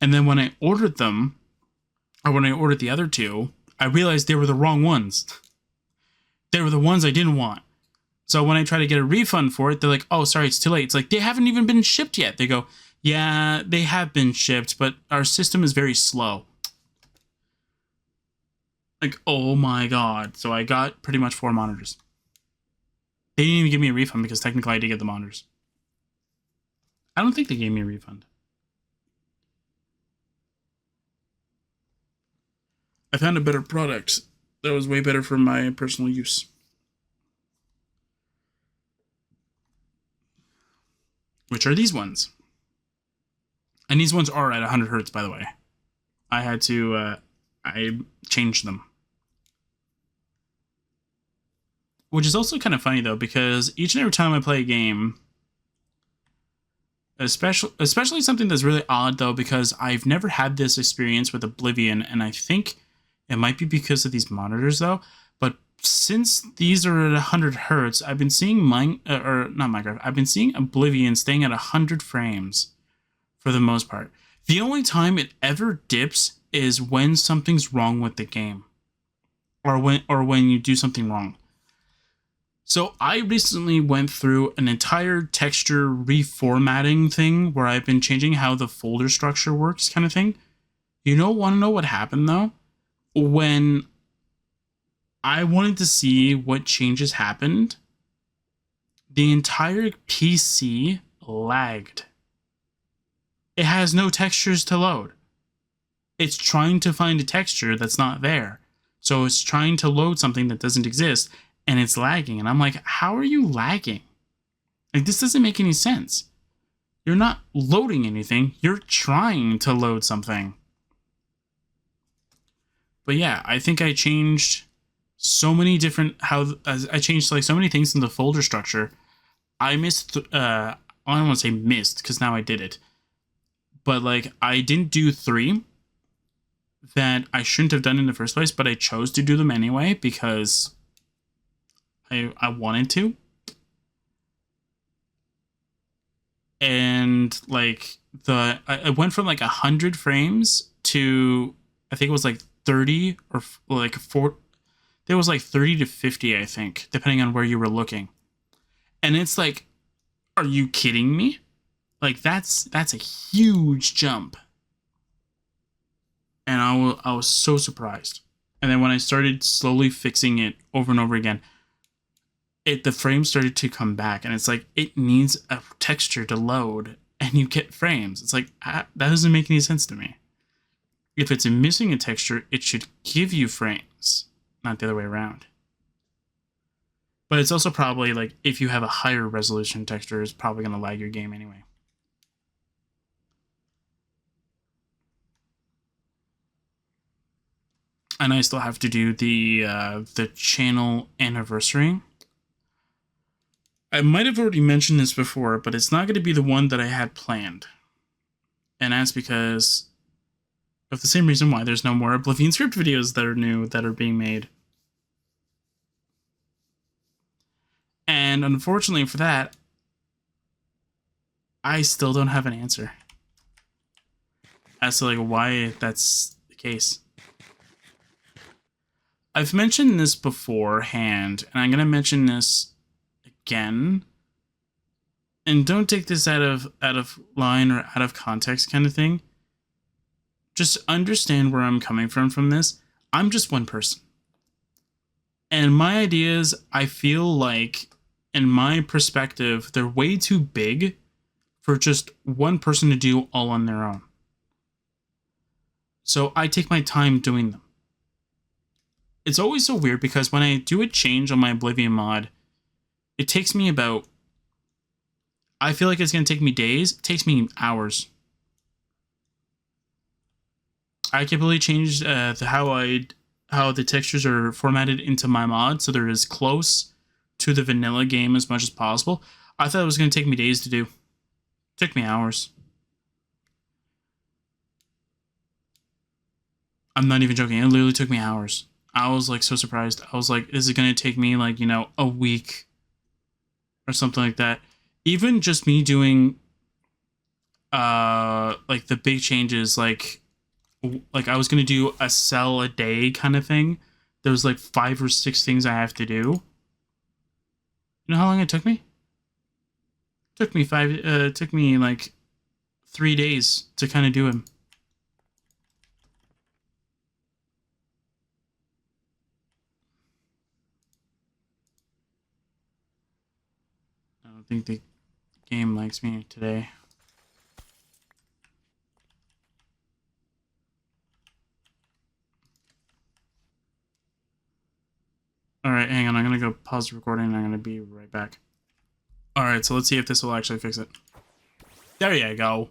And then when I ordered them, or when I ordered the other two, I realized they were the wrong ones. They were the ones I didn't want. So when I try to get a refund for it, they're like, oh, sorry, it's too late. It's like, they haven't even been shipped yet. They go, yeah, they have been shipped, but our system is very slow. Like, oh my god. So I got pretty much 4 monitors. They didn't even give me a refund because technically I did get the monitors. I don't think they gave me a refund. I found a better product that was way better for my personal use. Which are these ones. And these ones are at 100 hertz, by the way. I had to, I changed them. Which is also kind of funny, though, because each and every time I play a game, especially something that's really odd, though, because I've never had this experience with Oblivion, and I think it might be because of these monitors, though, but since these are at 100 hertz, I've been seeing I've been seeing Oblivion staying at 100 frames for the most part. The only time it ever dips is when something's wrong with the game, or when you do something wrong. So I recently went through an entire texture reformatting thing where I've been changing how the folder structure works, kind of thing. Want to know what happened, though? When I wanted to see what changes happened, the entire PC lagged. It has no textures to load. It's trying to find a texture that's not there. So it's trying to load something that doesn't exist, and it's lagging. And I'm like, how are you lagging? Like, this doesn't make any sense. You're not loading anything. You're trying to load something. But yeah, I think I changed so many different, I changed like so many things in the folder structure. I missed, I don't want to say missed, because now I did it. But like, I didn't do 3 that I shouldn't have done in the first place, but I chose to do them anyway because I wanted to. And like I went from like 100 frames to, I think it was like 30 or like 4. There was like 30 to 50, I think, depending on where you were looking. And it's like, are you kidding me? Like, that's a huge jump. And I was so surprised. And then when I started slowly fixing it over and over again, the frames started to come back. And it's like, it needs a texture to load, and you get frames. It's like, that doesn't make any sense to me. If it's missing a texture, it should give you frames, not the other way around. But it's also probably like, if you have a higher resolution texture, it's probably going to lag your game anyway. And I still have to do the channel anniversary. I might have already mentioned this before, but it's not going to be the one that I had planned. And that's because of the same reason why there's no more Oblivion script videos that are new that are being made. And unfortunately for that, I still don't have an answer as to like why that's the case. I've mentioned this beforehand, and I'm going to mention this again. And don't take this out of line or out of context kind of thing. Just understand where I'm coming from this. I'm just one person. And my ideas, I feel like, in my perspective, they're way too big for just one person to do all on their own. So I take my time doing them. It's always so weird because when I do a change on my Oblivion mod, it takes me about, I feel like it's going to take me days. It takes me hours. I completely changed how the textures are formatted into my mod, so they're as close to the vanilla game as much as possible. I thought it was going to take me days to do. It took me hours. I'm not even joking. It literally took me hours. I was like so surprised. I was like, is it going to take me like, a week or something like that? Even just me doing like the big changes, like I was gonna do a cell a day kind of thing. There was like 5 or 6 things I have to do. You know how long it took me? Took me like 3 days to kind of do him. I don't think the game likes me today. Alright, hang on. I'm going to go pause the recording and I'm going to be right back. Alright, so let's see if this will actually fix it. There you go.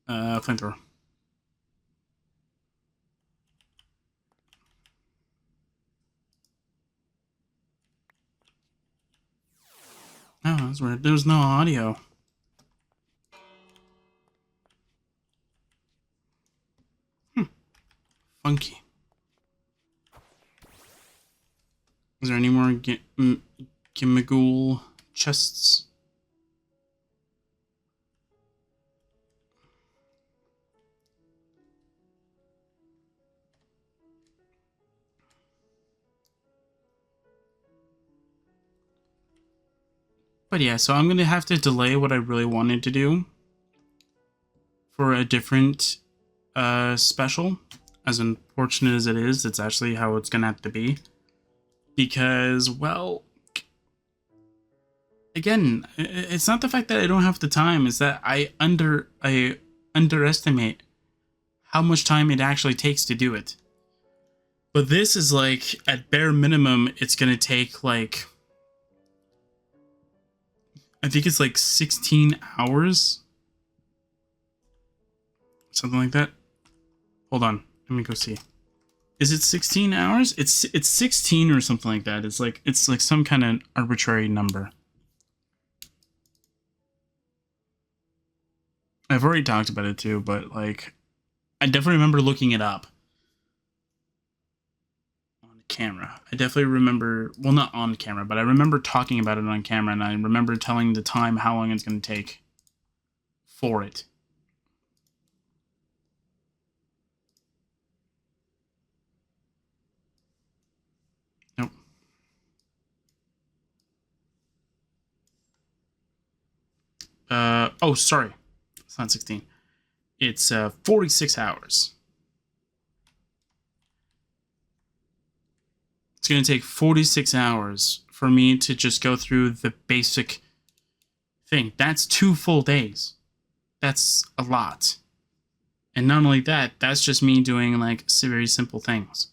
Flamethrower. Oh, that's weird. There's no audio. Funky. Is there any more Gimmigool chests? But yeah, so I'm going to have to delay what I really wanted to do for a different special. As unfortunate as it is, it's actually how it's going to have to be. Because, well, again, it's not the fact that I don't have the time, it's that I underestimate how much time it actually takes to do it. But this is like, at bare minimum, it's going to take like, I think it's like 16 hours. Something like that. Hold on, let me go see. Is it 16 hours? It's 16 or something like that. It's like some kind of arbitrary number. I've already talked about it too, but like I definitely remember looking it up on camera. I definitely remember, well, not on camera, but I remember talking about it on camera, and I remember telling the time how long it's going to take for it. Nope. Oh, sorry. It's not 16. It's 46 hours. It's going to take 46 hours for me to just go through the basic thing. That's 2 full days. That's a lot. And not only that, that's just me doing like very simple things.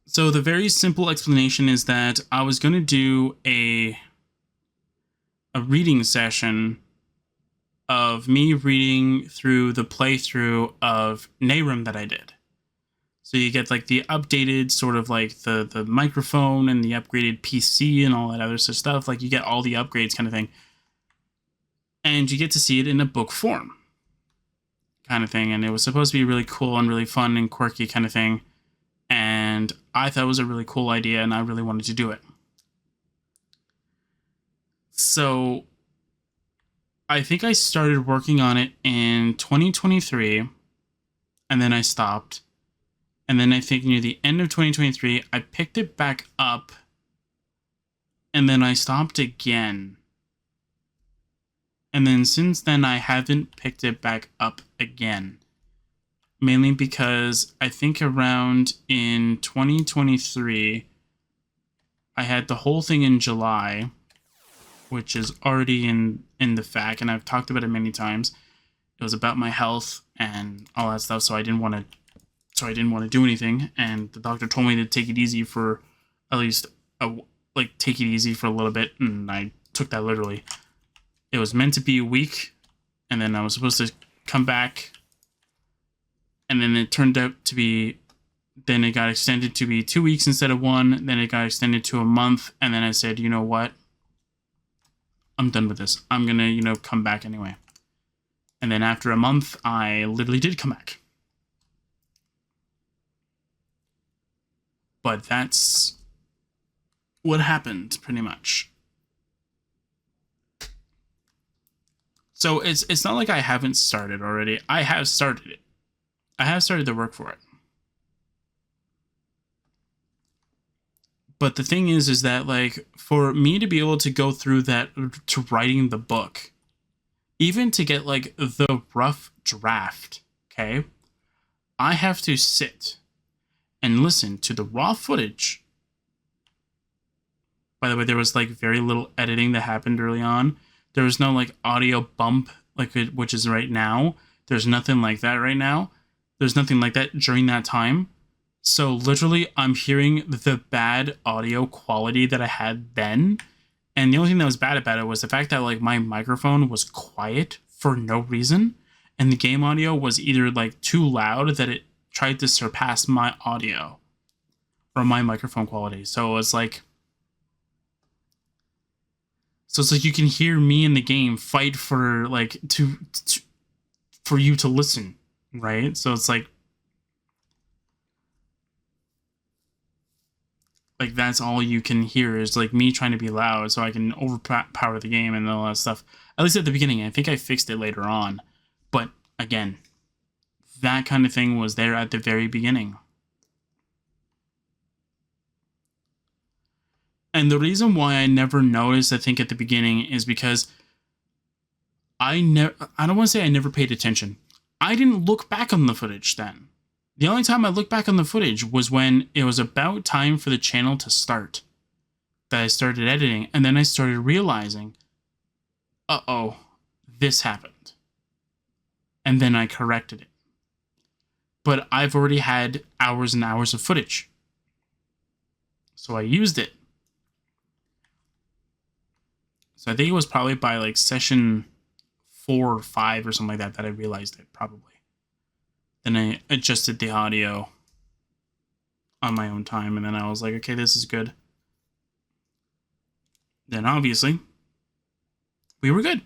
So the very simple explanation is that I was going to do a reading session of me reading through the playthrough of Nehrim that I did. So you get like the updated sort of like the microphone and the upgraded PC and all that other sort of stuff. Like you get all the upgrades kind of thing. And you get to see it in a book form kind of thing. And it was supposed to be really cool and really fun and quirky kind of thing. And I thought it was a really cool idea and I really wanted to do it. So I think I started working on it in 2023 and then I stopped. And then I think near the end of 2023, I picked it back up and then I stopped again. And then since then, I haven't picked it back up again. Mainly because I think around in 2023, I had the whole thing in July, which is already in the fact, and I've talked about it many times. It was about my health and all that stuff, so I didn't want to do anything. And the doctor told me to take it easy for at least take it easy for a little bit, and I took that literally. It was meant to be a week, and then I was supposed to come back, and then it turned out to be, then it got extended to be 2 weeks instead of 1, then it got extended to a month, and then I said, you know what? I'm done with this. I'm gonna, come back anyway. And then after a month, I literally did come back. But that's what happened, pretty much. So it's not like I haven't started already. I have started it. I have started the work for it. But the thing is that like for me to be able to go through that to writing the book, even to get like the rough draft, okay, I have to sit and listen to the raw footage. By the way, there was like very little editing that happened early on. There was no like audio bump like which is right now. There's nothing like that right now. There's nothing like that during that time. So literally, I'm hearing the bad audio quality that I had then, and the only thing that was bad about it was the fact that like my microphone was quiet for no reason, and the game audio was either like too loud that it tried to surpass my audio or my microphone quality. So it's like you can hear me in the game fight for like to for you to listen, right? So it's like that's all you can hear is like me trying to be loud so I can overpower the game and all that stuff. At least at the beginning. I think I fixed it later on. But again, that kind of thing was there at the very beginning. And the reason why I never noticed, I think, at the beginning is because I don't want to say I never paid attention. I didn't look back on the footage then. The only time I looked back on the footage was when it was about time for the channel to start. That I started editing, and then I started realizing, uh-oh, this happened. And then I corrected it. But I've already had hours and hours of footage. So I used it. So I think it was probably by like session 4 or 5 or something like that I realized it, probably. Then I adjusted the audio on my own time, and then I was like, okay, this is good. Then obviously, we were good.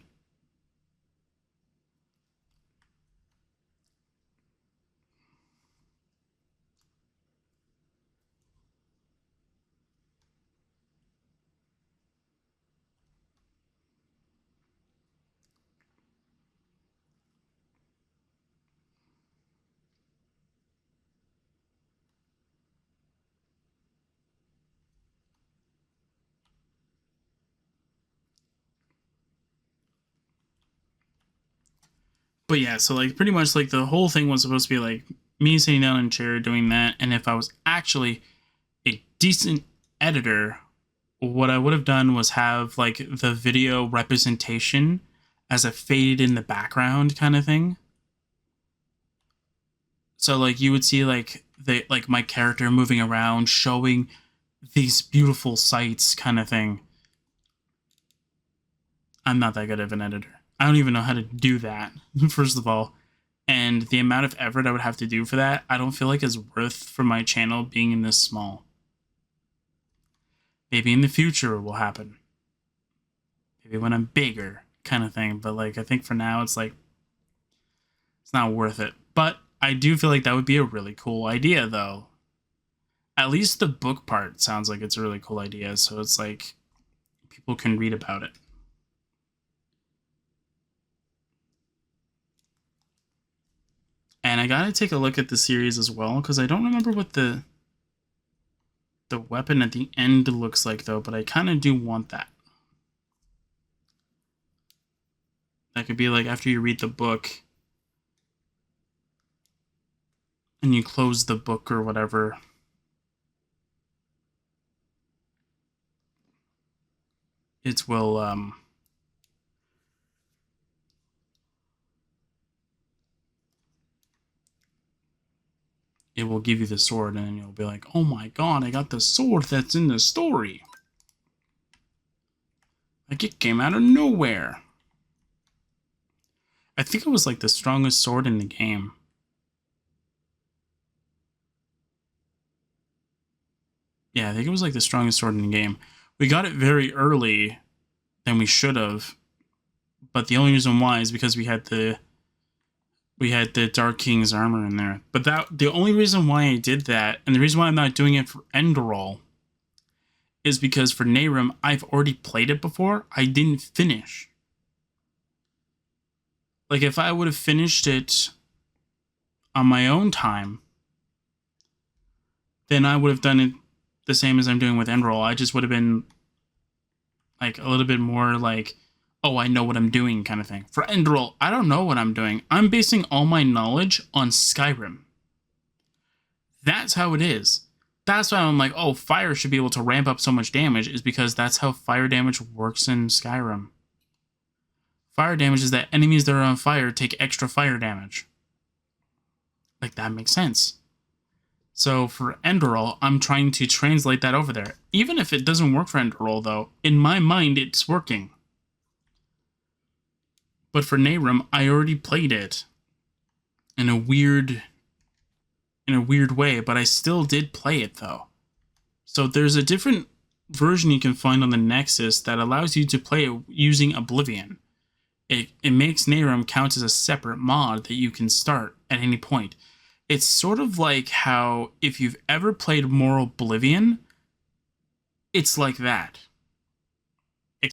But yeah, so like pretty much like the whole thing was supposed to be like me sitting down in a chair doing that, and if I was actually a decent editor, what I would have done was have like the video representation as a faded in the background kind of thing. So like you would see like my character moving around, showing these beautiful sights kind of thing. I'm not that good of an editor. I don't even know how to do that, first of all. And the amount of effort I would have to do for that, I don't feel like is worth for my channel being in this small. Maybe in the future it will happen. Maybe when I'm bigger, kind of thing. But like I think for now it's like it's not worth it. But I do feel like that would be a really cool idea though. At least the book part sounds like it's a really cool idea, so it's like people can read about it. And I gotta take a look at the series as well, because I don't remember what the weapon at the end looks like, though, but I kind of do want that. That could be like after you read the book and you close the book or whatever. It will, it will give you the sword, and then you'll be like, oh my god, I got the sword that's in the story. Like, it came out of nowhere. I think it was like the strongest sword in the game. Yeah, I think it was like the strongest sword in the game. We got it very early than we should have, but the only reason why is because we had the Dark King's armor in there. But the only reason why I did that, and the reason why I'm not doing it for Enderall, is because for Nehrim, I've already played it before. I didn't finish. Like, if I would have finished it on my own time, then I would have done it the same as I'm doing with Enroll. I just would have been like a little bit more like, oh, I know what I'm doing kind of thing. For Enroll, I don't know what I'm doing. I'm basing all my knowledge on Skyrim. That's how it is. That's why I'm like, oh, fire should be able to ramp up so much damage, is because that's how fire damage works in Skyrim. Fire damage is that enemies that are on fire take extra fire damage. Like, that makes sense. So for Enderroll, I'm trying to translate that over there. Even if it doesn't work for Enderroll, though, in my mind, it's working. But for Nehrim, I already played it in a weird way, but I still did play it, though. So there's a different version you can find on the Nexus that allows you to play it using Oblivion. It makes Nehrim count as a separate mod that you can start at any point. It's sort of like how, if you've ever played more Oblivion, it's like that.